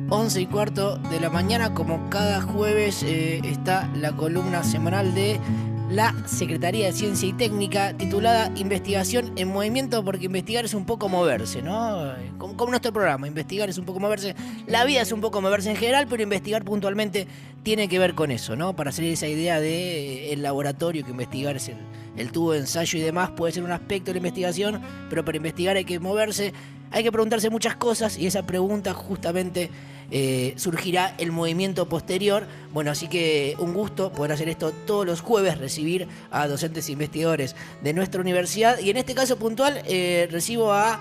11:15 de la mañana, como cada jueves, está la columna semanal de la Secretaría de Ciencia y Técnica, titulada Investigación en Movimiento, porque investigar es un poco moverse, ¿no? Como nuestro programa, investigar es un poco moverse, la vida es un poco moverse en general, pero investigar puntualmente tiene que ver con eso, ¿no? Para salir esa idea de el laboratorio, que investigar es el tubo de ensayo y demás, puede ser un aspecto de la investigación, pero para investigar hay que moverse, hay que preguntarse muchas cosas, y esa pregunta justamente surgirá el movimiento posterior. Bueno, así que un gusto poder hacer esto todos los jueves, recibir a docentes e investigadores de nuestra universidad, y en este caso puntual recibo a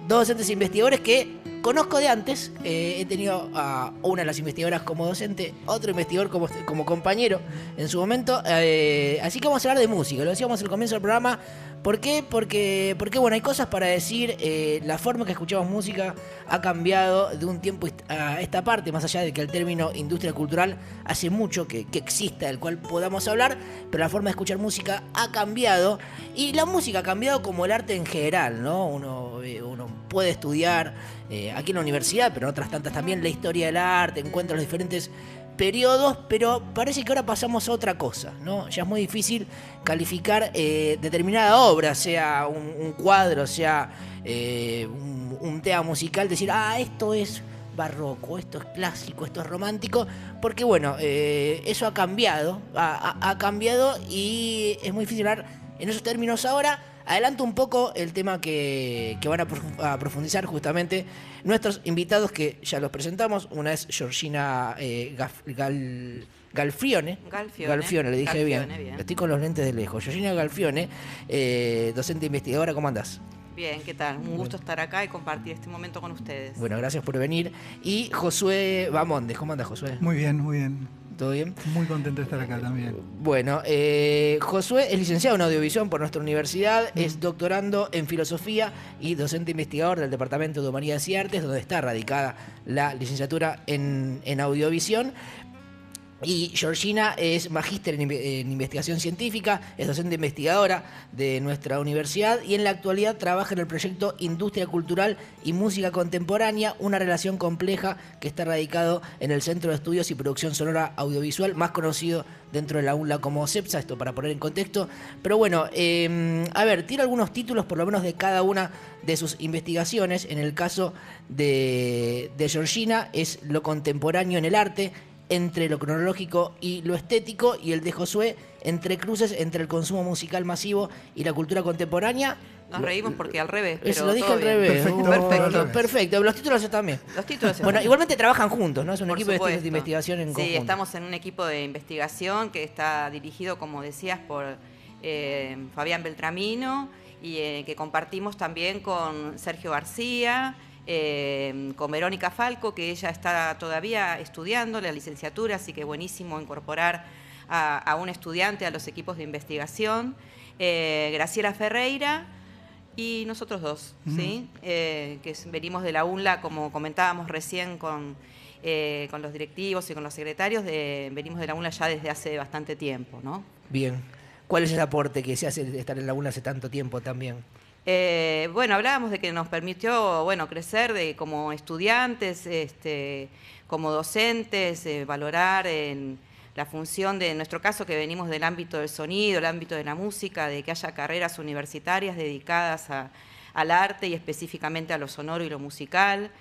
dos docentes e investigadores que conozco de antes. He tenido a una de las investigadoras como docente, otro investigador como compañero en su momento, así que vamos a hablar de música. Lo decíamos al comienzo del programa. ¿Por qué? Porque bueno, hay cosas para decir. La forma que escuchamos música ha cambiado de un tiempo a esta parte, más allá de que el término industria cultural hace mucho que exista, del cual podamos hablar, pero la forma de escuchar música ha cambiado, y la música ha cambiado como el arte en general, ¿no? Uno puede estudiar aquí en la universidad, pero en otras tantas también, la historia del arte, encuentra los diferentes periodos, pero parece que ahora pasamos a otra cosa, ¿no? Ya es muy difícil calificar determinada obra, sea un cuadro, sea un tema musical, decir, esto es barroco, esto es clásico, esto es romántico, porque bueno, eso ha cambiado, ha cambiado, y es muy difícil hablar en esos términos ahora. Adelanto un poco el tema que van a profundizar justamente nuestros invitados, que ya los presentamos. Una es Georgina Galfione. Galfione, le dije bien. Estoy con los lentes de lejos. Georgina Galfione, docente investigadora. ¿Cómo andás? Bien, ¿qué tal? Un gusto estar acá y compartir este momento con ustedes. Bueno, gracias por venir. Y Josué Bamondes. ¿Cómo andás, Josué? Muy bien, muy bien. ¿Todo bien? Muy contento de estar acá también. Bueno, Josué es licenciado en audiovisión por nuestra universidad, es doctorando en filosofía y docente investigador del Departamento de Humanidades y Artes, donde está radicada la licenciatura en audiovisión. Y Georgina es magíster en investigación científica, es docente investigadora de nuestra universidad, y en la actualidad trabaja en el proyecto Industria Cultural y Música Contemporánea, una relación compleja que está radicado en el Centro de Estudios y Producción Sonora Audiovisual, más conocido dentro de la UNLA como CEPSA, esto para poner en contexto. Pero bueno, a ver, tiro algunos títulos por lo menos de cada una de sus investigaciones. En el caso de Georgina es lo contemporáneo en el arte, entre lo cronológico y lo estético, y el de Josué, entre cruces entre el consumo musical masivo y la cultura contemporánea. Nos reímos porque al revés, pero lo dije al revés. Perfecto. Perfecto. Los títulos también. Los títulos bueno, igualmente trabajan juntos, ¿no? Es un por equipo supuesto. de investigación en conjunto. Sí, estamos en un equipo de investigación que está dirigido, como decías, por Fabián Beltramino, y que compartimos también con Sergio García, con Verónica Falco, que ella está todavía estudiando la licenciatura, así que buenísimo incorporar a un estudiante a los equipos de investigación, Graciela Ferreira y nosotros dos, ¿sí? Que venimos de la UNLA, como comentábamos recién con los directivos y con los secretarios, venimos de la UNLA ya desde hace bastante tiempo, ¿no? Bien. ¿Cuál es el aporte que se hace de estar en la UNLA hace tanto tiempo también? Bueno, hablábamos de que nos permitió, crecer como estudiantes, como docentes, valorar en la función de, en nuestro caso, que venimos del ámbito del sonido, el ámbito de la música, de que haya carreras universitarias dedicadas al arte y específicamente a lo sonoro y lo musical,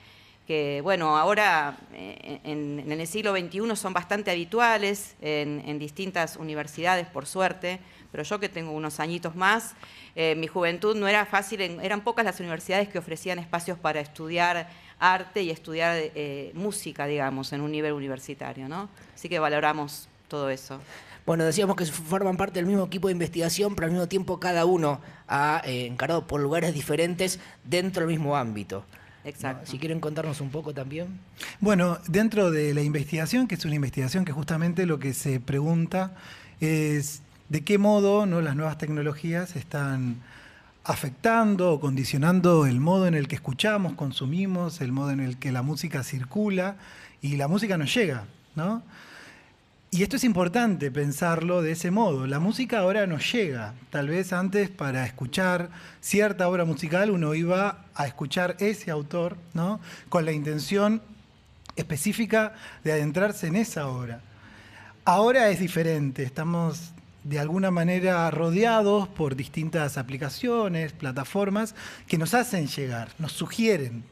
que bueno, ahora en el siglo XXI son bastante habituales en distintas universidades, por suerte, pero yo que tengo unos añitos más, mi juventud no era fácil, eran pocas las universidades que ofrecían espacios para estudiar arte y estudiar música, digamos, en un nivel universitario, ¿no? Así que valoramos todo eso. Bueno, decíamos que forman parte del mismo equipo de investigación, pero al mismo tiempo cada uno ha encarado por lugares diferentes dentro del mismo ámbito. Exacto. ¿No? Si quieren contarnos un poco también. Bueno, dentro de la investigación, que es una investigación que justamente lo que se pregunta es de qué modo, ¿no?, las nuevas tecnologías están afectando o condicionando el modo en el que escuchamos, consumimos, el modo en el que la música circula y la música nos llega, ¿no? Y esto es importante pensarlo de ese modo. La música ahora nos llega. Tal vez antes, para escuchar cierta obra musical, uno iba a escuchar ese autor, ¿no?, con la intención específica de adentrarse en esa obra. Ahora es diferente, estamos de alguna manera rodeados por distintas aplicaciones, plataformas que nos hacen llegar, nos sugieren.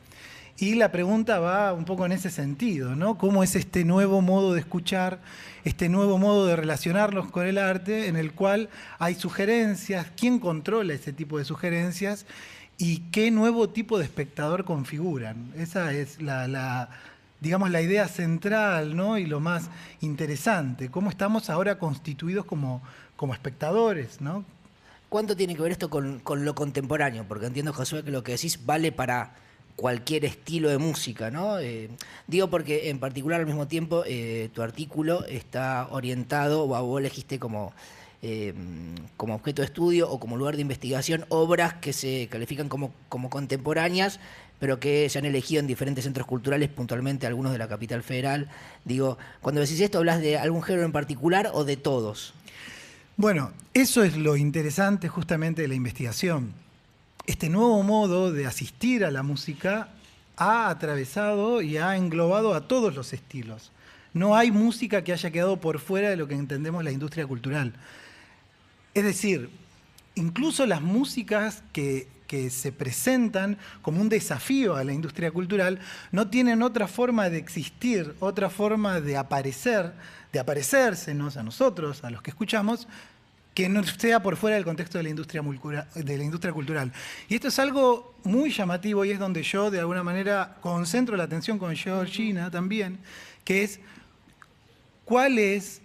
Y la pregunta va un poco en ese sentido, ¿no? ¿Cómo es este nuevo modo de escuchar, este nuevo modo de relacionarnos con el arte en el cual hay sugerencias? ¿Quién controla ese tipo de sugerencias? ¿Y qué nuevo tipo de espectador configuran? Esa es digamos, la idea central, ¿no? Y lo más interesante. ¿Cómo estamos ahora constituidos como espectadores, ¿no? ¿Cuánto tiene que ver esto con lo contemporáneo? Porque entiendo, Josué, que lo que decís vale para cualquier estilo de música, ¿no? Digo porque en particular al mismo tiempo tu artículo está orientado, o vos elegiste como objeto de estudio o como lugar de investigación obras que se califican como contemporáneas, pero que se han elegido en diferentes centros culturales, puntualmente algunos de la capital federal. Digo, cuando decís esto, ¿hablas de algún género en particular o de todos? Bueno, eso es lo interesante justamente de la investigación. Este nuevo modo de asistir a la música ha atravesado y ha englobado a todos los estilos. No hay música que haya quedado por fuera de lo que entendemos la industria cultural. Es decir, incluso las músicas que se presentan como un desafío a la industria cultural no tienen otra forma de existir, otra forma de aparecérsenos a nosotros, a los que escuchamos, que no sea por fuera del contexto de la industria cultural. Y esto es algo muy llamativo y es donde yo de alguna manera concentro la atención con Georgina también, que es cuál es,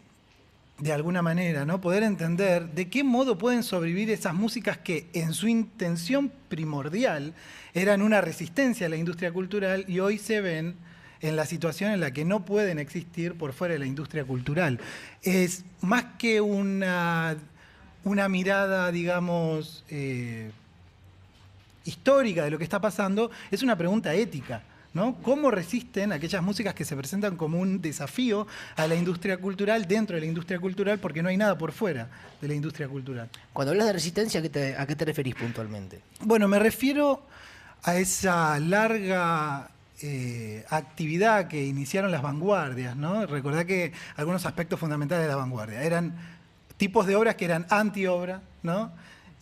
de alguna manera, ¿no? Poder entender de qué modo pueden sobrevivir esas músicas que en su intención primordial eran una resistencia a la industria cultural y hoy se ven en la situación en la que no pueden existir por fuera de la industria cultural. Es más que una mirada, digamos, histórica de lo que está pasando, es una pregunta ética, ¿no? ¿Cómo resisten aquellas músicas que se presentan como un desafío a la industria cultural dentro de la industria cultural porque no hay nada por fuera de la industria cultural? Cuando hablas de resistencia, ¿a qué te referís puntualmente? Bueno, me refiero a esa larga actividad que iniciaron las vanguardias, ¿no? Recordá que algunos aspectos fundamentales de la vanguardia eran tipos de obras que eran anti-obra, ¿no?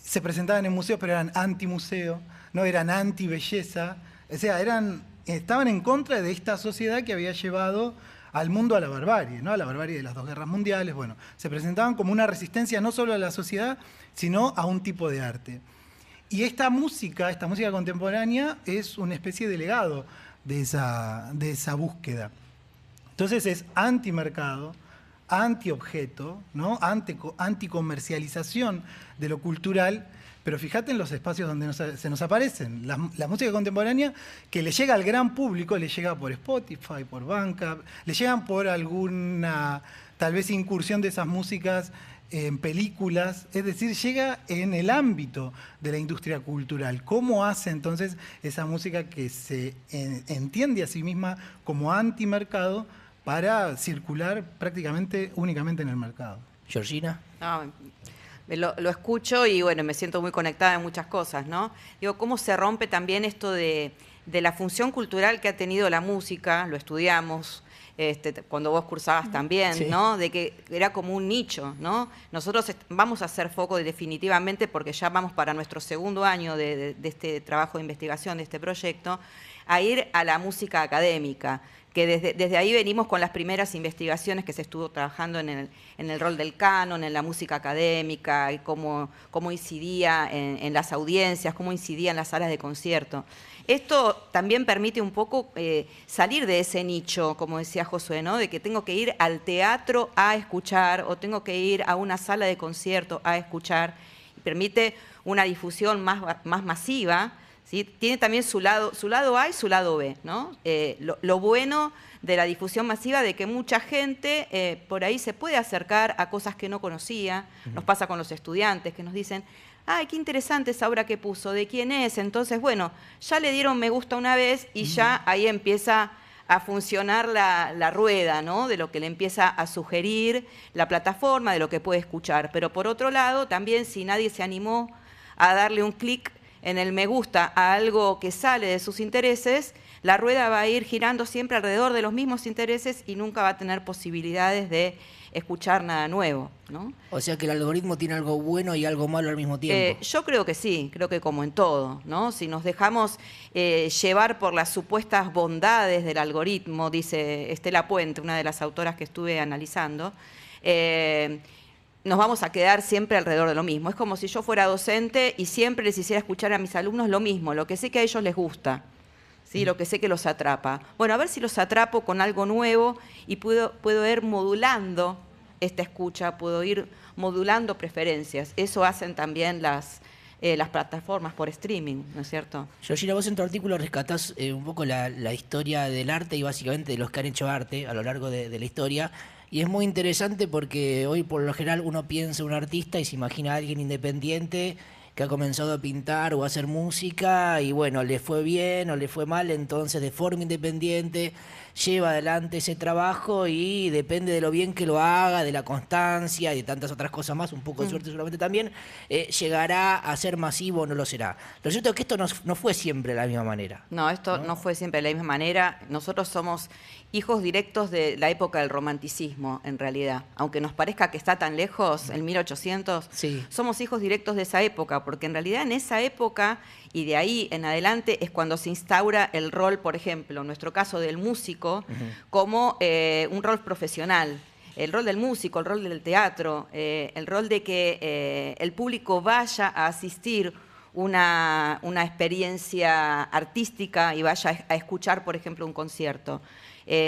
Se presentaban en museos, pero eran anti-museo, ¿no? Eran anti-belleza. O sea, estaban en contra de esta sociedad que había llevado al mundo a la barbarie, ¿no? A la barbarie de las 2 guerras mundiales. Bueno, se presentaban como una resistencia no solo a la sociedad, sino a un tipo de arte. Y esta música contemporánea, es una especie de legado de esa búsqueda. Entonces es antimercado, antiobjeto, ¿no? Anticomercialización de lo cultural, pero fíjate en los espacios donde se nos aparecen. La música contemporánea que le llega al gran público, le llega por Spotify, por Bandcamp, le llegan por alguna, tal vez, incursión de esas músicas en películas, es decir, llega en el ámbito de la industria cultural. ¿Cómo hace entonces esa música que se entiende a sí misma como antimercado para circular prácticamente únicamente en el mercado? Georgina. No, lo escucho y bueno, me siento muy conectada en muchas cosas, ¿no? Digo, cómo se rompe también esto de la función cultural que ha tenido la música, lo estudiamos, cuando vos cursabas también, sí, ¿no? De que era como un nicho, ¿no? Nosotros vamos a hacer foco definitivamente, porque ya vamos para nuestro 2º año de este trabajo de investigación, de este proyecto, a ir a la música académica, que desde ahí venimos con las primeras investigaciones que se estuvo trabajando en el rol del canon, en la música académica, y cómo incidía en las audiencias, cómo incidía en las salas de concierto. Esto también permite un poco salir de ese nicho, como decía Josué, ¿no? De que tengo que ir al teatro a escuchar o tengo que ir a una sala de concierto a escuchar. Y permite una difusión más masiva, ¿sí? Tiene también su lado A y su lado B, ¿no? Lo bueno de la difusión masiva de que mucha gente por ahí se puede acercar a cosas que no conocía. Nos pasa con los estudiantes que nos dicen: ¡ay, qué interesante esa obra que puso! ¿De quién es? Entonces, bueno, ya le dieron me gusta una vez y ya ahí empieza a funcionar la rueda, ¿no? De lo que le empieza a sugerir la plataforma, de lo que puede escuchar. Pero por otro lado, también si nadie se animó a darle un clic en el me gusta a algo que sale de sus intereses, la rueda va a ir girando siempre alrededor de los mismos intereses y nunca va a tener posibilidades de escuchar nada nuevo, ¿no? O sea que el algoritmo tiene algo bueno y algo malo al mismo tiempo. Yo creo que sí, creo que como en todo, ¿no? Si nos dejamos llevar por las supuestas bondades del algoritmo, dice Estela Puente, una de las autoras que estuve analizando, nos vamos a quedar siempre alrededor de lo mismo. Es como si yo fuera docente y siempre les hiciera escuchar a mis alumnos lo mismo, lo que sé que a ellos les gusta, ¿sí? Lo que sé que los atrapa. Bueno, a ver si los atrapo con algo nuevo y puedo ir modulando esta escucha, puedo ir modulando preferencias. Eso hacen también las plataformas por streaming, ¿no es cierto? Georgina, vos en tu artículo rescatás un poco la historia del arte y básicamente de los que han hecho arte a lo largo de la historia. Y es muy interesante porque hoy por lo general uno piensa en un artista y se imagina a alguien independiente que ha comenzado a pintar o a hacer música y bueno, le fue bien o le fue mal, entonces de forma independiente lleva adelante ese trabajo y depende de lo bien que lo haga, de la constancia y de tantas otras cosas más, un poco de suerte seguramente también, llegará a ser masivo o no lo será. Lo cierto es que esto no fue siempre de la misma manera. No, esto no fue siempre de la misma manera. Nosotros somos hijos directos de la época del romanticismo, en realidad. Aunque nos parezca que está tan lejos, el 1800, sí, somos hijos directos de esa época, porque en realidad en esa época y de ahí en adelante es cuando se instaura el rol, por ejemplo, en nuestro caso del músico, como un rol profesional. El rol del músico, el rol del teatro, el rol de que el público vaya a asistir una experiencia artística y vaya a escuchar, por ejemplo, un concierto.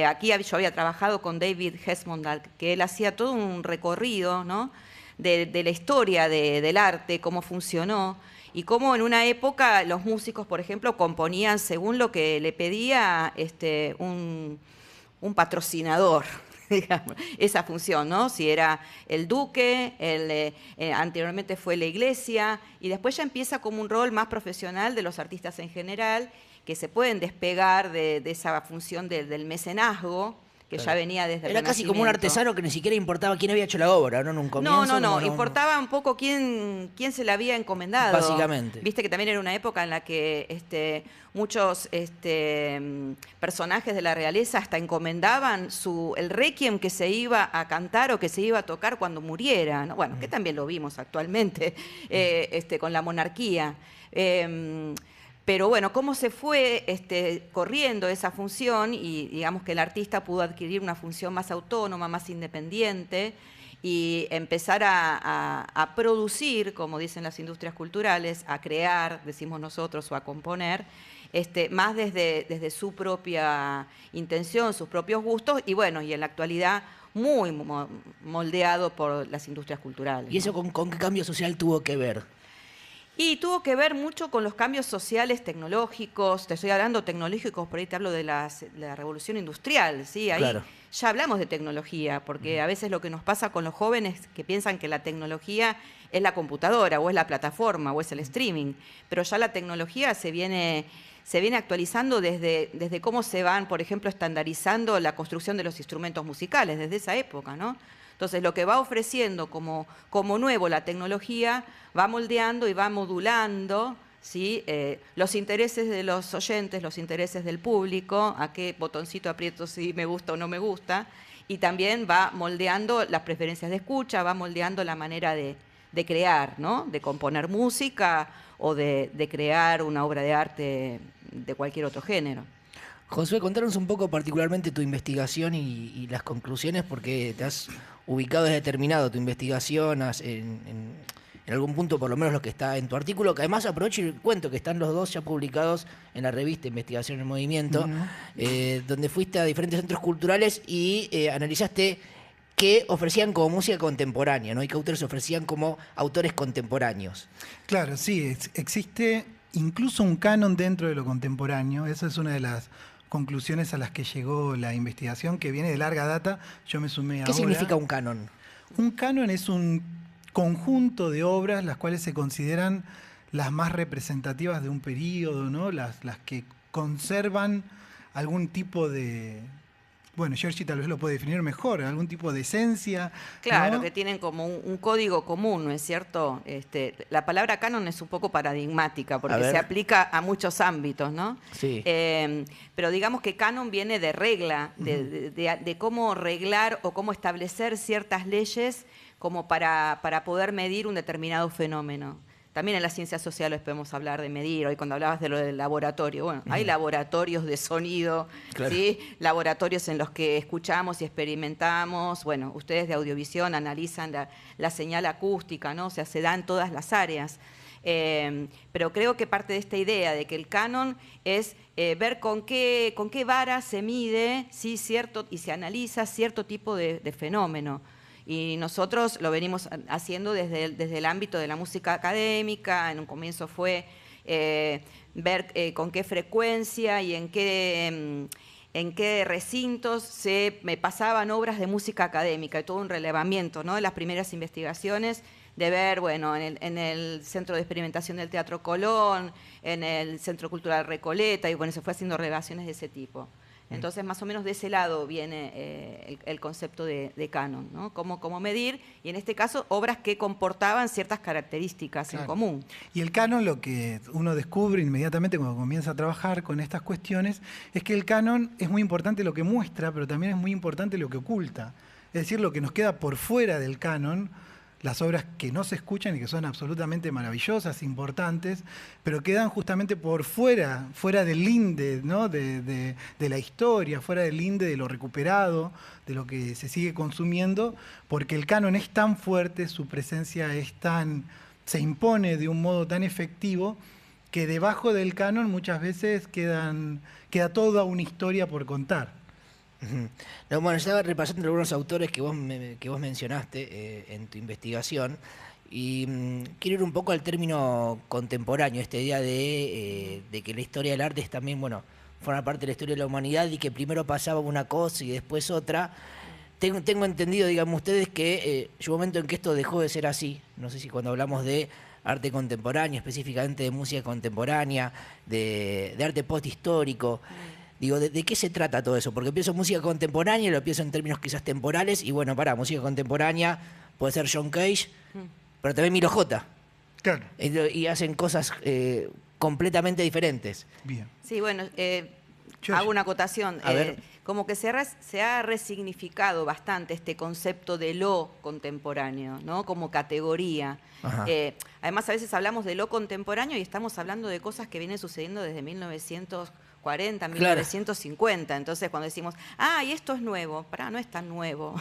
Aquí yo había trabajado con David Hesmondhalgh, que él hacía todo un recorrido, ¿no?, de la historia del arte, cómo funcionó, y cómo en una época los músicos, por ejemplo, componían según lo que le pedía un patrocinador, digamos, esa función, ¿no? Si era el duque, anteriormente fue la iglesia, y después ya empieza como un rol más profesional de los artistas en general, que se pueden despegar de esa función del mecenazgo, que claro, ya venía desde el Era casi como un artesano que ni siquiera importaba quién había hecho la obra, ¿no? En un comienzo. No, importaba un poco quién se la había encomendado. Básicamente. Viste que también era una época en la que muchos personajes de la realeza hasta encomendaban el requiem que se iba a cantar o que se iba a tocar cuando muriera, ¿no? Bueno, que también lo vimos actualmente con la monarquía. Pero bueno, cómo se fue corriendo esa función y digamos que el artista pudo adquirir una función más autónoma, más independiente y empezar a producir, como dicen las industrias culturales, a crear, decimos nosotros, o a componer, más desde su propia intención, sus propios gustos y bueno, y en la actualidad muy moldeado por las industrias culturales. ¿Y eso con qué cambio social tuvo que ver? Y tuvo que ver mucho con los cambios sociales tecnológicos, te estoy hablando tecnológicos, por ahí te hablo de la revolución industrial, ¿sí? Ahí claro, ya hablamos de tecnología, porque a veces lo que nos pasa con los jóvenes que piensan que la tecnología es la computadora, o es la plataforma, o es el streaming, pero ya la tecnología se viene actualizando desde cómo se van, por ejemplo, estandarizando la construcción de los instrumentos musicales, desde esa época, ¿no? Entonces, lo que va ofreciendo como nuevo la tecnología va moldeando y va modulando, ¿sí?, los intereses de los oyentes, los intereses del público, a qué botoncito aprieto si me gusta o no me gusta, y también va moldeando las preferencias de escucha, va moldeando la manera de crear, ¿no?, de componer música o de crear una obra de arte de cualquier otro género. Josué, contanos un poco particularmente tu investigación y las conclusiones, porque te has ubicado, has determinado tu investigación en algún punto, por lo menos lo que está en tu artículo, que además aprovecho y cuento que están los dos ya publicados en la revista Investigación en Movimiento, donde fuiste a diferentes centros culturales y analizaste qué ofrecían como música contemporánea, ¿no? Y qué autores ofrecían como autores contemporáneos. Claro, sí, existe incluso un canon dentro de lo contemporáneo. Esa es una de las conclusiones a las que llegó la investigación, que viene de larga data. Yo me sumé ahora. ¿Qué significa un canon? Un canon es un conjunto de obras las cuales se consideran las más representativas de un periodo, ¿no? Las que conservan algún tipo de bueno, Giorgi tal vez lo puede definir mejor, algún tipo de esencia. Claro, ¿no? que tienen como un código común, ¿no es cierto? La palabra canon es un poco paradigmática porque se aplica a muchos ámbitos, ¿no? Sí. Pero digamos que canon viene de regla, de cómo reglar o cómo establecer ciertas leyes como para poder medir un determinado fenómeno. También en las ciencias sociales podemos hablar de medir. Hoy cuando hablabas de lo del laboratorio, bueno, hay laboratorios de sonido, claro. ¿sí? Laboratorios en los que escuchamos y experimentamos. Bueno, ustedes de audiovisión analizan la señal acústica, ¿no? O sea, se dan todas las áreas. Pero creo que parte de esta idea de que el canon es ver con qué vara se mide, ¿sí? Y se analiza cierto tipo de fenómeno. Y nosotros lo venimos haciendo desde el ámbito de la música académica. En un comienzo fue ver con qué frecuencia y en qué recintos se me pasaban obras de música académica, y todo un relevamiento, ¿no? De las primeras investigaciones, de ver, bueno, en el Centro de Experimentación del Teatro Colón, en el Centro Cultural Recoleta, y bueno, se fue haciendo revelaciones de ese tipo. Entonces, más o menos de ese lado viene el concepto de canon, ¿no? Cómo medir, y en este caso, obras que comportaban ciertas características en común. Y el canon, lo que uno descubre inmediatamente cuando comienza a trabajar con estas cuestiones, es que el canon es muy importante lo que muestra, pero también es muy importante lo que oculta. Es decir, lo que nos queda por fuera del canon, las obras que no se escuchan y que son absolutamente maravillosas, importantes, pero quedan justamente por fuera del linde, ¿no? de la historia, fuera del linde de lo recuperado, de lo que se sigue consumiendo, porque el canon es tan fuerte, su presencia se impone de un modo tan efectivo, que debajo del canon muchas veces queda toda una historia por contar. No, bueno, estaba repasando algunos autores que vos mencionaste en tu investigación, y quiero ir un poco al término contemporáneo, esta idea de que la historia del arte es también, bueno, forma parte de la historia de la humanidad, y que primero pasaba una cosa y después otra. Tengo entendido, digamos ustedes, que llegó un momento en que esto dejó de ser así. No sé si cuando hablamos de arte contemporáneo, específicamente de música contemporánea, de arte posthistórico. Digo, ¿de qué se trata todo eso? Porque pienso en música contemporánea y lo pienso en términos quizás temporales, y bueno, música contemporánea puede ser John Cage, pero también Milo J. Claro. Y hacen cosas completamente diferentes. Bien. Sí, bueno, hago una acotación. A ver. Como que se ha resignificado bastante este concepto de lo contemporáneo, ¿no? Como categoría. Además, a veces hablamos de lo contemporáneo y estamos hablando de cosas que vienen sucediendo desde 1940, 1950. Entonces, cuando decimos, y esto es nuevo, no es tan nuevo.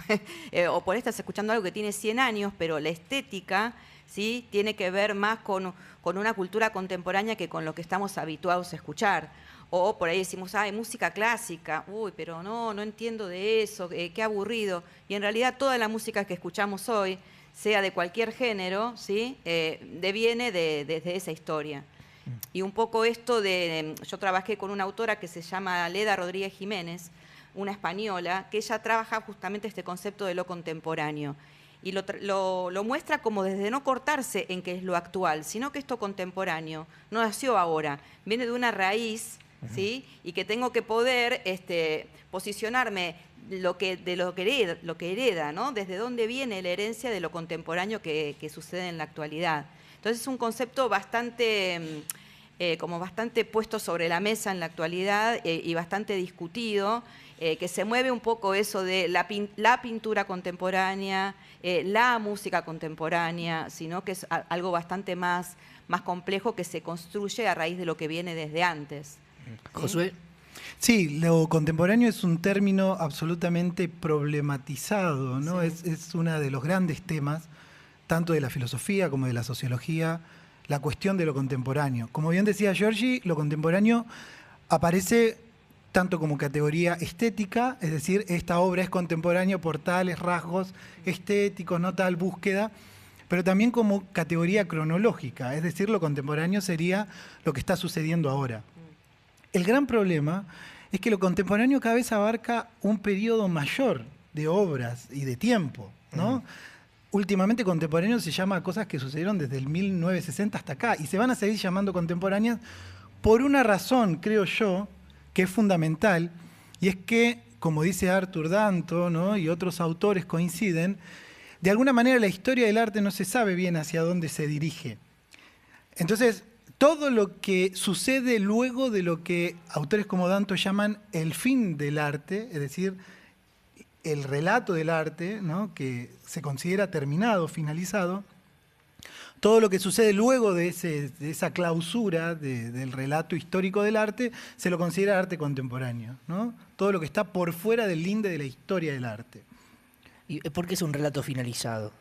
O por ahí estás escuchando algo que tiene 100 años, pero la estética, ¿sí? Tiene que ver más con una cultura contemporánea que con lo que estamos habituados a escuchar. O por ahí decimos, música clásica, pero no entiendo de eso, qué aburrido. Y en realidad toda la música que escuchamos hoy, sea de cualquier género, ¿sí? Deviene desde esa historia. Y un poco esto yo trabajé con una autora que se llama Leda Rodríguez Jiménez, una española, que ella trabaja justamente este concepto de lo contemporáneo. Y lo muestra como desde no cortarse en qué es lo actual, sino que esto contemporáneo no nació ahora, viene de una raíz, ¿sí? Y que tengo que poder posicionarme de lo que hereda, ¿no? Desde dónde viene la herencia de lo contemporáneo que sucede en la actualidad. Entonces es un concepto bastante puesto sobre la mesa en la actualidad y bastante discutido, que se mueve un poco eso de la pintura contemporánea, la música contemporánea, sino que es algo bastante más complejo, que se construye a raíz de lo que viene desde antes. Josué. Sí, lo contemporáneo es un término absolutamente problematizado, ¿no? Sí. Es uno de los grandes temas, tanto de la filosofía como de la sociología, la cuestión de lo contemporáneo. Como bien decía Giorgi, lo contemporáneo aparece tanto como categoría estética, es decir, esta obra es contemporánea por tales rasgos estéticos, no tal búsqueda, pero también como categoría cronológica, es decir, lo contemporáneo sería lo que está sucediendo ahora. El gran problema es que lo contemporáneo cada vez abarca un periodo mayor de obras y de tiempo, ¿no? Últimamente contemporáneo se llama a cosas que sucedieron desde el 1960 hasta acá, y se van a seguir llamando contemporáneas por una razón, creo yo, que es fundamental, y es que como dice Arthur Danto, ¿no? Y otros autores coinciden, de alguna manera la historia del arte no se sabe bien hacia dónde se dirige. Entonces, todo lo que sucede luego de lo que autores como Danto llaman el fin del arte, es decir, el relato del arte, ¿no? Que se considera terminado, finalizado, todo lo que sucede luego de esa clausura del relato histórico del arte se lo considera arte contemporáneo, ¿no? Todo lo que está por fuera del linde de la historia del arte. ¿Y por qué es un relato finalizado?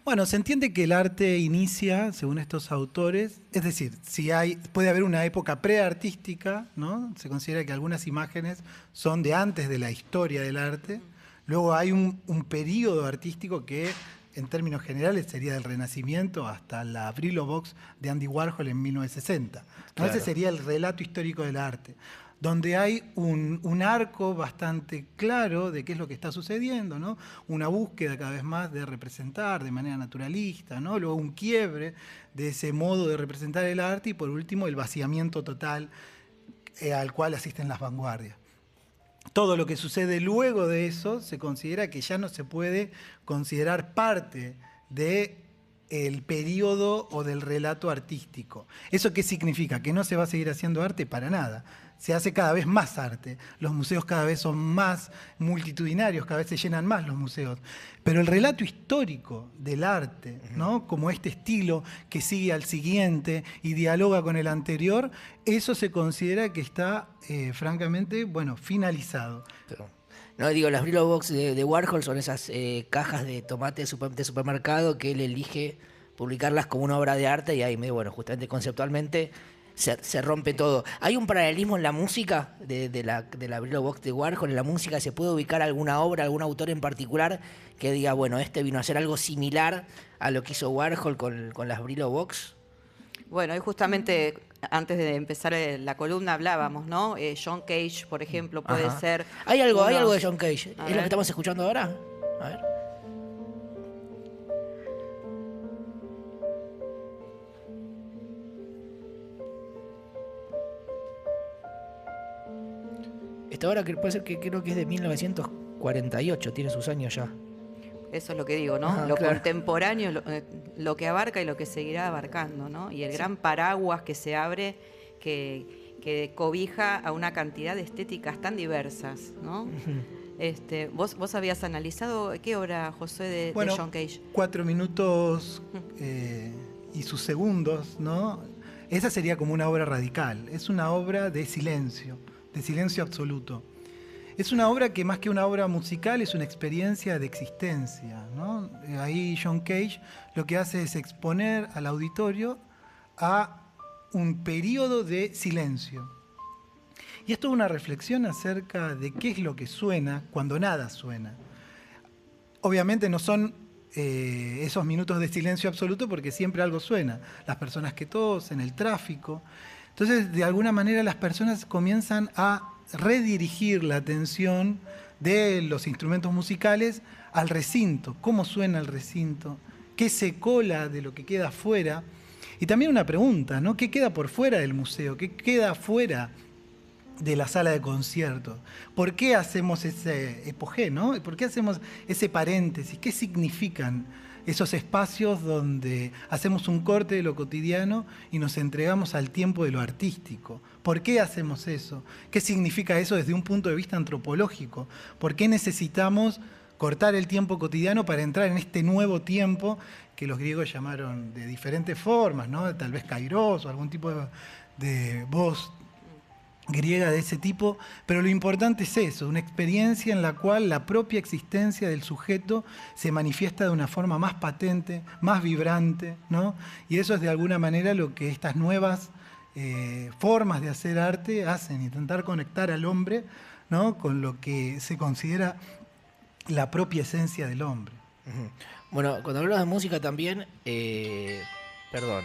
Bueno, se entiende que el arte inicia, según estos autores, es decir, puede haber una época preartística, ¿no? Se considera que algunas imágenes son de antes de la historia del arte. Luego hay un periodo artístico que, en términos generales, sería del Renacimiento hasta la Brillo Box de Andy Warhol en 1960. ¿No? Claro. Ese sería el relato histórico del arte, donde hay un arco bastante claro de qué es lo que está sucediendo, ¿no? Una búsqueda cada vez más de representar de manera naturalista, ¿no? Luego un quiebre de ese modo de representar el arte y por último el vaciamiento total al cual asisten las vanguardias. Todo lo que sucede luego de eso se considera que ya no se puede considerar parte del periodo o del relato artístico. ¿Eso qué significa? ¿Que no se va a seguir haciendo arte? Para nada. Se hace cada vez más arte. Los museos cada vez son más multitudinarios, cada vez se llenan más los museos. Pero el relato histórico del arte, ¿no? Como este estilo que sigue al siguiente y dialoga con el anterior, eso se considera que está, francamente, bueno, finalizado. Pero, no, digo, las Brillo Box de Warhol son esas cajas de tomate de supermercado que él elige publicarlas como una obra de arte y ahí, bueno, justamente conceptualmente se rompe todo. ¿Hay un paralelismo en la música de la Brillo Box de Warhol? ¿En la música se puede ubicar alguna obra, algún autor en particular que diga, bueno, este vino a hacer algo similar a lo que hizo Warhol con las Brillo Box? Bueno, hoy justamente antes de empezar la columna hablábamos, ¿no? John Cage, por ejemplo, puede Ajá. ser... Hay algo de John Cage. A ¿Es ver. lo que estamos escuchando ahora? A ver. Esta obra que puede ser que creo que es de 1948, tiene sus años ya. Eso es lo que digo, ¿no? Ajá, Lo claro. contemporáneo, lo que abarca y lo que seguirá abarcando, ¿no? Y el gran paraguas que se abre, que cobija a una cantidad de estéticas tan diversas, ¿no? ¿Vos habías analizado qué obra, José, de John Cage? 4 minutos y sus segundos, ¿no? Esa sería como una obra radical. Es una obra de silencio absoluto. Es una obra que más que una obra musical es una experiencia de existencia, ¿no? Ahí John Cage lo que hace es exponer al auditorio a un periodo de silencio. Y esto es una reflexión acerca de qué es lo que suena cuando nada suena. Obviamente no son esos minutos de silencio absoluto porque siempre algo suena. Las personas que tosen, el tráfico. Entonces, de alguna manera las personas comienzan a redirigir la atención de los instrumentos musicales al recinto. ¿Cómo suena el recinto? ¿Qué se cola de lo que queda afuera? Y también una pregunta, ¿no? ¿Qué queda por fuera del museo? ¿Qué queda afuera de la sala de conciertos? ¿Por qué hacemos ese epogé, ¿no? ¿Por qué hacemos ese paréntesis? ¿Qué significan esos espacios donde hacemos un corte de lo cotidiano y nos entregamos al tiempo de lo artístico? ¿Por qué hacemos eso? ¿Qué significa eso desde un punto de vista antropológico? ¿Por qué necesitamos cortar el tiempo cotidiano para entrar en este nuevo tiempo que los griegos llamaron de diferentes formas, ¿no? Tal vez kairos o algún tipo de voz griega de ese tipo, pero lo importante es eso, una experiencia en la cual la propia existencia del sujeto se manifiesta de una forma más patente, más vibrante, ¿no? Y eso es de alguna manera lo que estas nuevas formas de hacer arte hacen, intentar conectar al hombre, ¿no? Con lo que se considera la propia esencia del hombre. Ujú. Bueno, cuando hablamos de música también, perdón,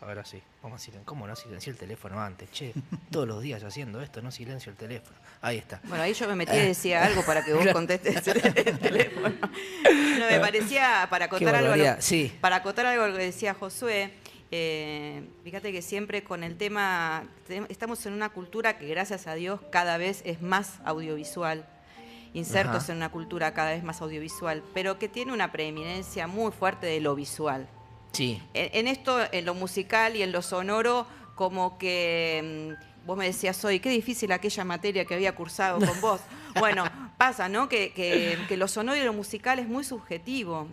ahora sí, vamos a silenciar. ¿Cómo no silencié el teléfono antes? Che, todos los días haciendo esto, no silencio el teléfono. Ahí está. Bueno, ahí yo me metí y decía algo para que vos contestes el teléfono. No, me parecía, para acotar algo, sí. para acotar algo a lo que decía Josué, fíjate que siempre con el tema, estamos en una cultura que gracias a Dios cada vez es más audiovisual. insertos Ajá. en una cultura cada vez más audiovisual, pero que tiene una preeminencia muy fuerte de lo visual. Sí. En esto, en lo musical y en lo sonoro, como que vos me decías hoy, qué difícil aquella materia que había cursado con vos. Bueno, pasa, ¿no? Que lo sonoro y lo musical es muy subjetivo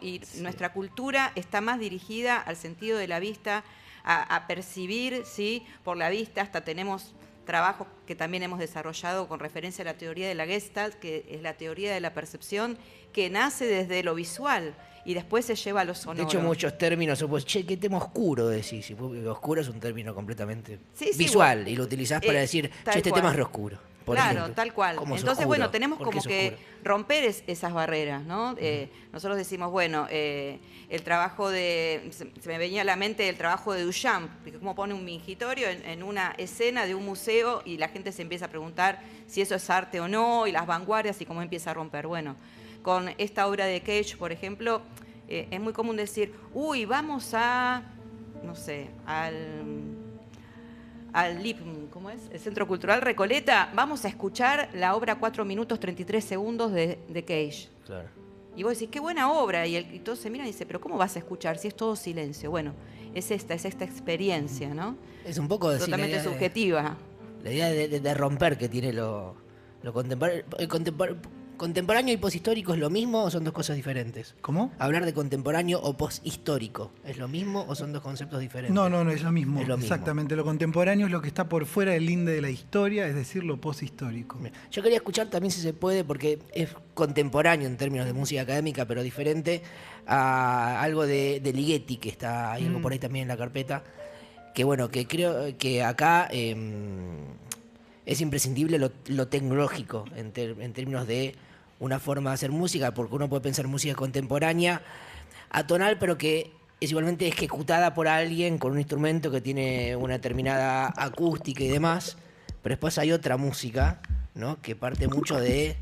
y nuestra cultura está más dirigida al sentido de la vista, a percibir, ¿sí? Por la vista, hasta tenemos trabajos que también hemos desarrollado con referencia a la teoría de la Gestalt, que es la teoría de la percepción, que nace desde lo visual y después se lleva a lo sonoro. De hecho, muchos términos, pues, che, qué tema oscuro decís. Y oscuro es un término completamente Sí, sí, visual bueno, y lo utilizás para decir, tal che, este cual. tema es re oscuro. Por Claro, ejemplo. tal cual. ¿Cómo es Entonces, oscuro? bueno, tenemos ¿Por qué como es que oscuro? romper esas barreras, ¿no? Nosotros decimos, bueno, el trabajo se me venía a la mente el trabajo de Duchamp, que cómo pone un mingitorio en una escena de un museo y la gente se empieza a preguntar si eso es arte o no, y las vanguardias y cómo empieza a romper. Bueno, con esta obra de Cage, por ejemplo, es muy común decir, uy, vamos a, no sé, al LIP, ¿cómo es? El Centro Cultural Recoleta, vamos a escuchar la obra 4 minutos 33 segundos de Cage. Claro. Y vos decís, qué buena obra. Y todos se miran y dicen, pero ¿cómo vas a escuchar si es todo silencio? Bueno, es esta experiencia, ¿no? Es un poco decir, Totalmente subjetiva. La idea de romper que tiene lo contemporáneo. ¿Contemporáneo y poshistórico es lo mismo o son dos cosas diferentes? ¿Cómo? Hablar de contemporáneo o poshistórico, ¿es lo mismo o son dos conceptos diferentes? No, es lo mismo. Es lo mismo. Exactamente. Lo contemporáneo es lo que está por fuera del linde de la historia, es decir, lo poshistórico. Yo quería escuchar también si se puede, porque es contemporáneo en términos de música académica, pero diferente a algo de Ligeti, que está ahí algo por ahí también en la carpeta, que bueno, que creo que acá es imprescindible lo tecnológico en términos de una forma de hacer música, porque uno puede pensar música contemporánea, atonal, pero que es igualmente ejecutada por alguien con un instrumento que tiene una determinada acústica y demás, pero después hay otra música, ¿no? Que parte mucho de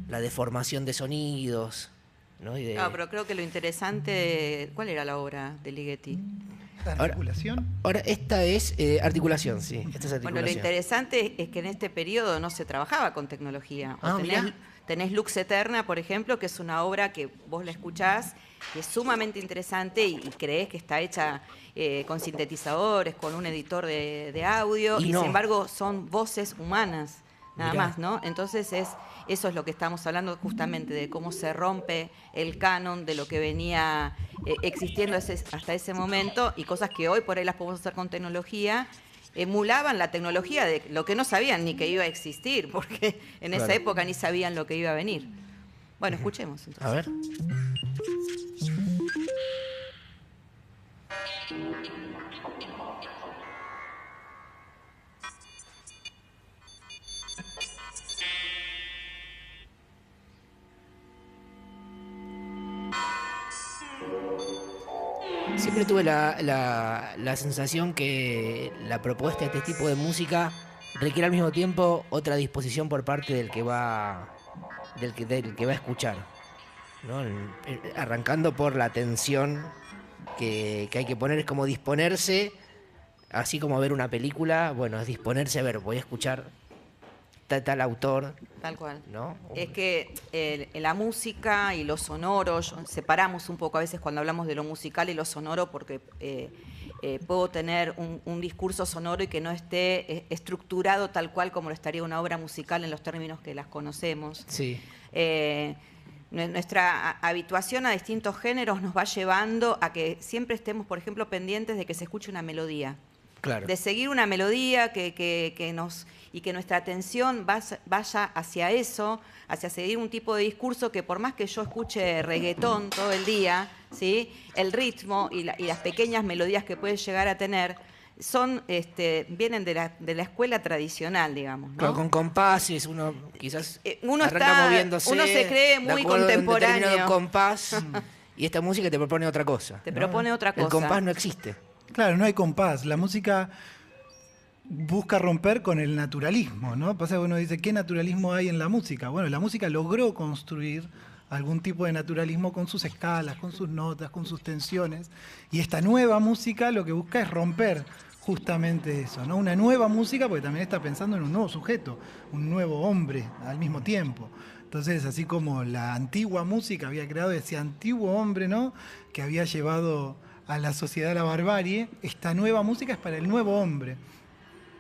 la deformación de sonidos, ¿no? Pero creo que lo interesante, ¿cuál era la obra de Ligeti? ¿Articulación? Ahora, esta es articulación, sí. Esta es articulación. Bueno, lo interesante es que en este periodo no se trabajaba con tecnología. Mirá. Tenés Lux Eterna, por ejemplo, que es una obra que vos la escuchás, que es sumamente interesante y creés que está hecha con sintetizadores, con un editor de audio, y no. sin embargo son voces humanas, nada Mirá. más, ¿no? Entonces eso es lo que estamos hablando justamente, de cómo se rompe el canon de lo que venía existiendo hasta ese momento, y cosas que hoy por ahí las podemos hacer con tecnología, emulaban la tecnología de lo que no sabían ni que iba a existir, porque en esa Claro. época ni sabían lo que iba a venir. Bueno, escuchemos entonces. A ver. Siempre tuve la sensación que la propuesta de este tipo de música requiere al mismo tiempo otra disposición por parte del que va a escuchar, ¿no? Arrancando por la atención que hay que poner, es como disponerse, así como ver una película, bueno, es disponerse a ver, voy a escuchar tal autor, Tal cual. ¿no? Es que la música y lo sonoro, separamos un poco a veces cuando hablamos de lo musical y lo sonoro, porque puedo tener un discurso sonoro y que no esté estructurado tal cual como lo estaría una obra musical en los términos que las conocemos. Sí. Nuestra habituación a distintos géneros nos va llevando a que siempre estemos, por ejemplo, pendientes de que se escuche una melodía. Claro. De seguir una melodía y que nuestra atención vaya hacia eso, hacia seguir un tipo de discurso que por más que yo escuche reggaetón todo el día, ¿sí? El ritmo y las pequeñas melodías que puede llegar a tener vienen de la escuela tradicional, digamos, ¿no? Claro, con compases, uno quizás uno arranca moviéndose, uno se cree de muy acuerdo a un contemporáneo. determinado compás, y esta música te propone otra cosa. Te ¿no? propone otra El cosa. compás no existe. Claro, no hay compás. La música busca romper con el naturalismo, ¿no? Pasa que uno dice, ¿qué naturalismo hay en la música? Bueno, la música logró construir algún tipo de naturalismo con sus escalas, con sus notas, con sus tensiones. Y esta nueva música lo que busca es romper justamente eso, ¿no? Una nueva música, porque también está pensando en un nuevo sujeto, un nuevo hombre al mismo tiempo. Entonces, así como la antigua música había creado ese antiguo hombre, ¿no? Que había llevado a la sociedad a la barbarie, esta nueva música es para el nuevo hombre,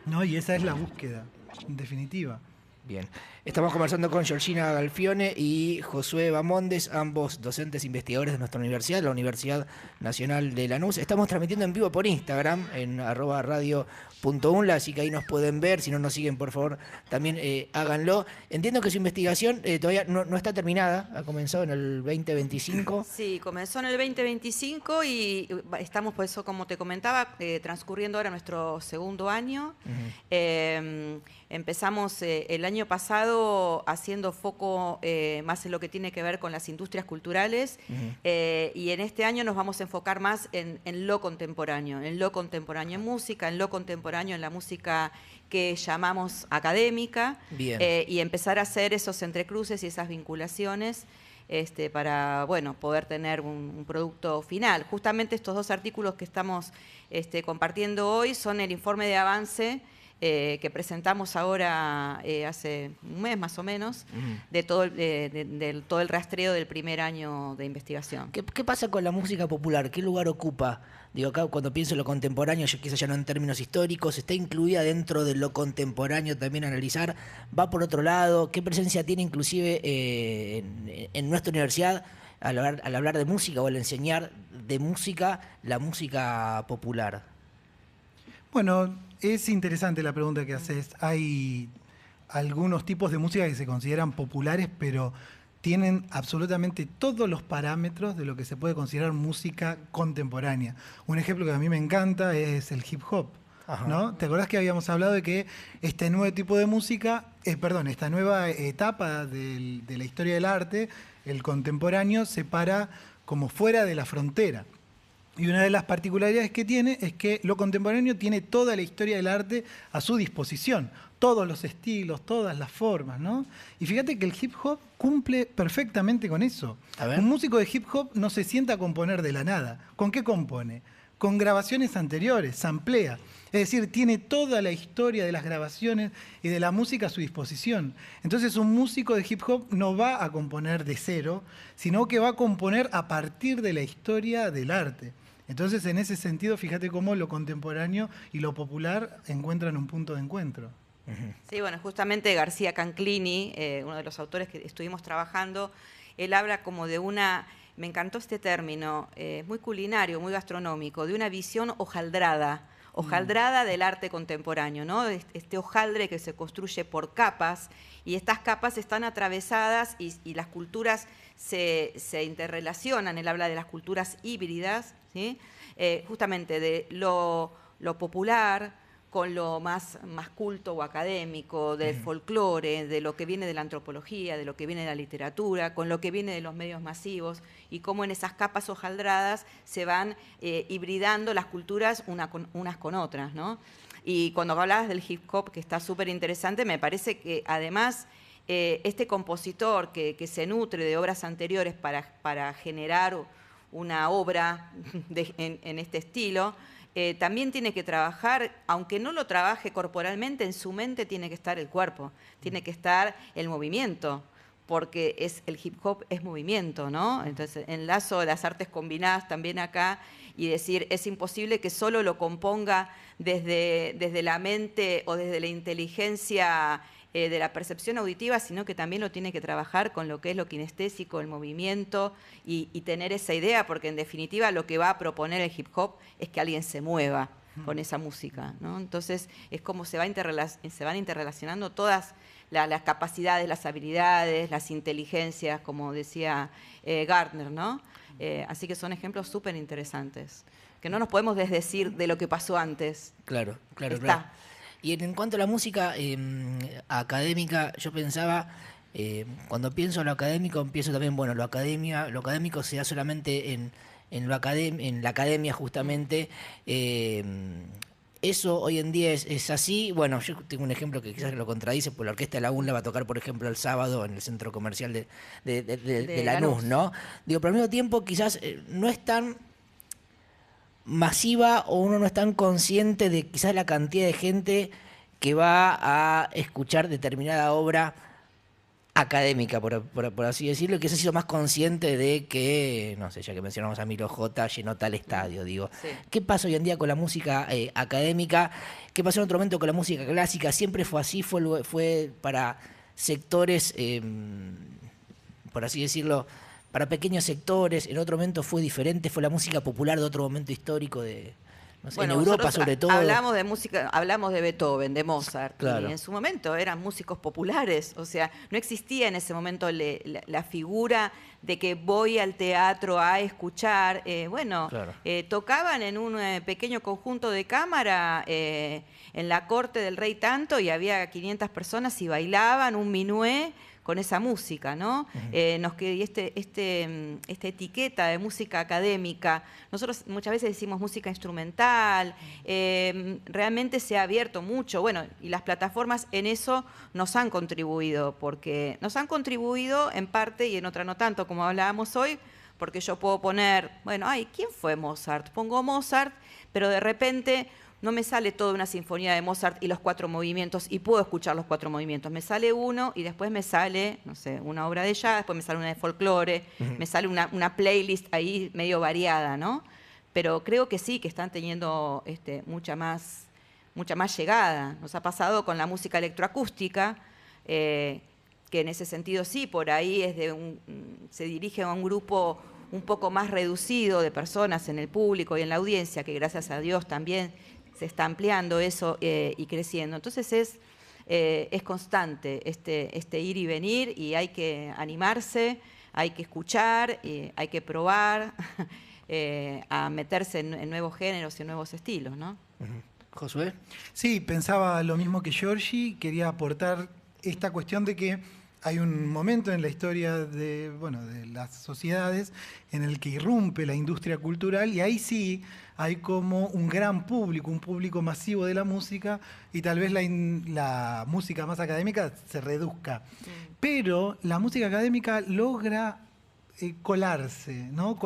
¿no? Y esa es la búsqueda, en definitiva. Bien. Estamos conversando con Georgina Galfione y Josué Bamondes, ambos docentes investigadores de nuestra universidad, la Universidad Nacional de Lanús. Estamos transmitiendo en vivo por Instagram, en @radio.unla, así que ahí nos pueden ver. Si no nos siguen, por favor, también háganlo. Entiendo que su investigación todavía no está terminada, ha comenzado en el 2025. Sí, comenzó en el 2025 y estamos, por eso, como te comentaba, transcurriendo ahora nuestro segundo año. Empezamos el año pasado haciendo foco más en lo que tiene que ver con las industrias culturales y en este año nos vamos a enfocar más en lo contemporáneo, en música, en lo contemporáneo, en la música que llamamos académica. Bien. Y empezar a hacer esos entrecruces y esas vinculaciones para poder tener un producto final. Justamente estos dos artículos que estamos compartiendo hoy son el informe de avance que presentamos ahora hace un mes más o menos, de todo el rastreo del primer año de investigación. ¿Qué pasa con la música popular? ¿Qué lugar ocupa? Digo, acá cuando pienso en lo contemporáneo, yo quizás ya no en términos históricos, ¿está incluida dentro de lo contemporáneo también analizar? ¿Va por otro lado? ¿Qué presencia tiene inclusive en nuestra universidad al hablar de música o al enseñar de música, la música popular? Bueno, es interesante la pregunta que haces. Hay algunos tipos de música que se consideran populares, pero tienen absolutamente todos los parámetros de lo que se puede considerar música contemporánea. Un ejemplo que a mí me encanta es el hip hop, ¿no? ¿Te acordás que habíamos hablado de que este nuevo tipo de música, esta nueva etapa de la historia del arte, el contemporáneo, se para como fuera de la frontera? Y una de las particularidades que tiene es que lo contemporáneo tiene toda la historia del arte a su disposición, todos los estilos, todas las formas, ¿no? Y fíjate que el hip hop cumple perfectamente con eso. Un músico de hip hop no se sienta a componer de la nada. ¿Con qué compone? Con grabaciones anteriores, samplea. Es decir, tiene toda la historia de las grabaciones y de la música a su disposición. Entonces un músico de hip hop no va a componer de cero, sino que va a componer a partir de la historia del arte. Entonces, en ese sentido, fíjate cómo lo contemporáneo y lo popular encuentran un punto de encuentro. Sí, bueno, justamente García Canclini, uno de los autores que estuvimos trabajando, él habla como de me encantó este término, muy culinario, muy gastronómico, de una visión hojaldrada del arte contemporáneo, ¿no? Este hojaldre que se construye por capas y estas capas están atravesadas y las culturas se interrelacionan. Él habla de las culturas híbridas, ¿sí? Justamente de lo popular con lo más culto o académico, del folclore, de lo que viene de la antropología, de lo que viene de la literatura, con lo que viene de los medios masivos, y cómo en esas capas hojaldradas se van hibridando las culturas unas con otras, ¿no? Y cuando hablabas del hip hop, que está súper interesante, me parece que además este compositor que se nutre de obras anteriores para generar una obra en este estilo, también tiene que trabajar, aunque no lo trabaje corporalmente, en su mente tiene que estar el cuerpo, tiene que estar el movimiento, porque el hip hop es movimiento, ¿no? Entonces, enlazo las artes combinadas también acá y decir, es imposible que solo lo componga desde la mente o desde la inteligencia de la percepción auditiva, sino que también lo tiene que trabajar con lo que es lo kinestésico, el movimiento y tener esa idea, porque en definitiva lo que va a proponer el hip hop es que alguien se mueva con esa música, ¿no? Entonces es como se van interrelacionando todas las capacidades, las habilidades, las inteligencias, como decía Gardner, ¿no? Así que son ejemplos súper interesantes, que no nos podemos desdecir de lo que pasó antes. Claro. Está. Y en cuanto a la música académica, yo pensaba, cuando pienso en lo académico, pienso también, bueno, lo académico se da solamente en la academia justamente. Eso hoy en día es así. Bueno, yo tengo un ejemplo que quizás lo contradice, porque la Orquesta de la UNLA va a tocar, por ejemplo, el sábado en el centro comercial de Lanús, ¿no? Digo, pero al mismo tiempo quizás no es tan masiva o uno no es tan consciente de quizás la cantidad de gente que va a escuchar determinada obra académica, por así decirlo, y que se ha sido más consciente de que, no sé, ya que mencionamos a Milo J, llenó tal estadio, digo. Sí. ¿Qué pasa hoy en día con la música académica? ¿Qué pasó en otro momento con la música clásica? ¿Siempre fue así? ¿Fue para sectores, por así decirlo, para pequeños sectores? ¿En otro momento fue diferente? ¿Fue la música popular de otro momento histórico de... No sé, Bueno, en Europa nosotros sobre todo? hablamos de música, hablamos de Beethoven, de Mozart, Claro. y en su momento eran músicos populares, o sea, no existía en ese momento la figura de que voy al teatro a escuchar. Claro. Tocaban en un pequeño conjunto de cámara en la corte del rey tanto, y había 500 personas y bailaban un minué con esa música, ¿no? Y esta etiqueta de música académica, nosotros muchas veces decimos música instrumental, realmente se ha abierto mucho, bueno, y las plataformas en eso nos han contribuido, porque nos han contribuido en parte y en otra no tanto, como hablábamos hoy, porque yo puedo poner, bueno, ay, ¿quién fue Mozart? Pongo Mozart, pero de repente no me sale toda una sinfonía de Mozart y los 4 movimientos, y puedo escuchar los 4 movimientos. Me sale uno y después me sale, no sé, una obra de jazz, después me sale una de folclore, me sale una playlist ahí medio variada, ¿no? Pero creo que sí, que están teniendo mucha más llegada. Nos ha pasado con la música electroacústica, que en ese sentido sí, por ahí se dirige a un grupo un poco más reducido de personas en el público y en la audiencia, que gracias a Dios también se está ampliando eso y creciendo. Entonces es constante este ir y venir, y hay que animarse, hay que escuchar, hay que probar a meterse en nuevos géneros y en nuevos estilos, ¿no? Josué. Sí, pensaba lo mismo que Giorgi, quería aportar esta cuestión de que hay un momento en la historia de las sociedades en el que irrumpe la industria cultural, y ahí sí hay como un gran público, un público masivo de la música, y tal vez la música más académica se reduzca. Pero la música académica logra colarse, ¿no?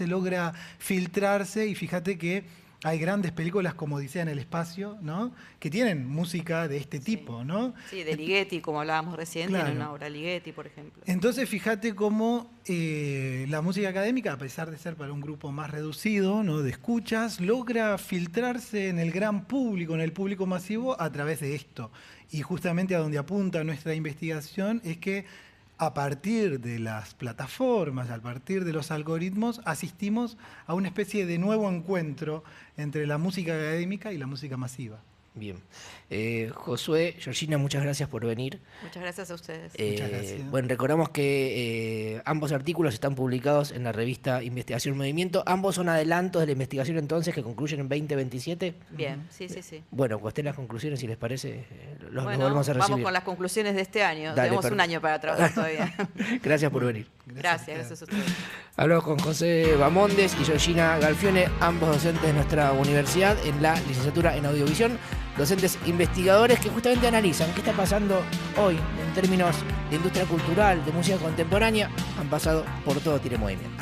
Logra filtrarse, y fíjate que hay grandes películas como Odisea en el espacio, ¿no? Que tienen música de este tipo, ¿no? Sí, de Ligeti, como hablábamos recién, Claro. tiene una obra Ligeti, por ejemplo. Entonces, fíjate cómo la música académica, a pesar de ser para un grupo más reducido, ¿no?, de escuchas, logra filtrarse en el gran público, en el público masivo, a través de esto. Y justamente a donde apunta nuestra investigación es que a partir de las plataformas, a partir de los algoritmos, asistimos a una especie de nuevo encuentro entre la música académica y la música masiva. Bien. Josué, Georgina, muchas gracias por venir. Muchas gracias a ustedes. Muchas gracias. Bueno, recordamos que ambos artículos están publicados en la revista Investigación Movimiento. Ambos son adelantos de la investigación entonces que concluyen en 2027. Bien, sí. Bueno, cuando estén las conclusiones, si les parece, los Bueno, volvemos a recibir. vamos con las conclusiones de este año. Dale, Tenemos un año para trabajar todavía. Gracias por venir. Gracias a ustedes. Hablamos con José Bamondes y Georgina Galfione, ambos docentes de nuestra universidad en la licenciatura en Audiovisión, docentes investigadores que justamente analizan qué está pasando hoy en términos de industria cultural, de música contemporánea. Han pasado por Todo Tiene Movimiento.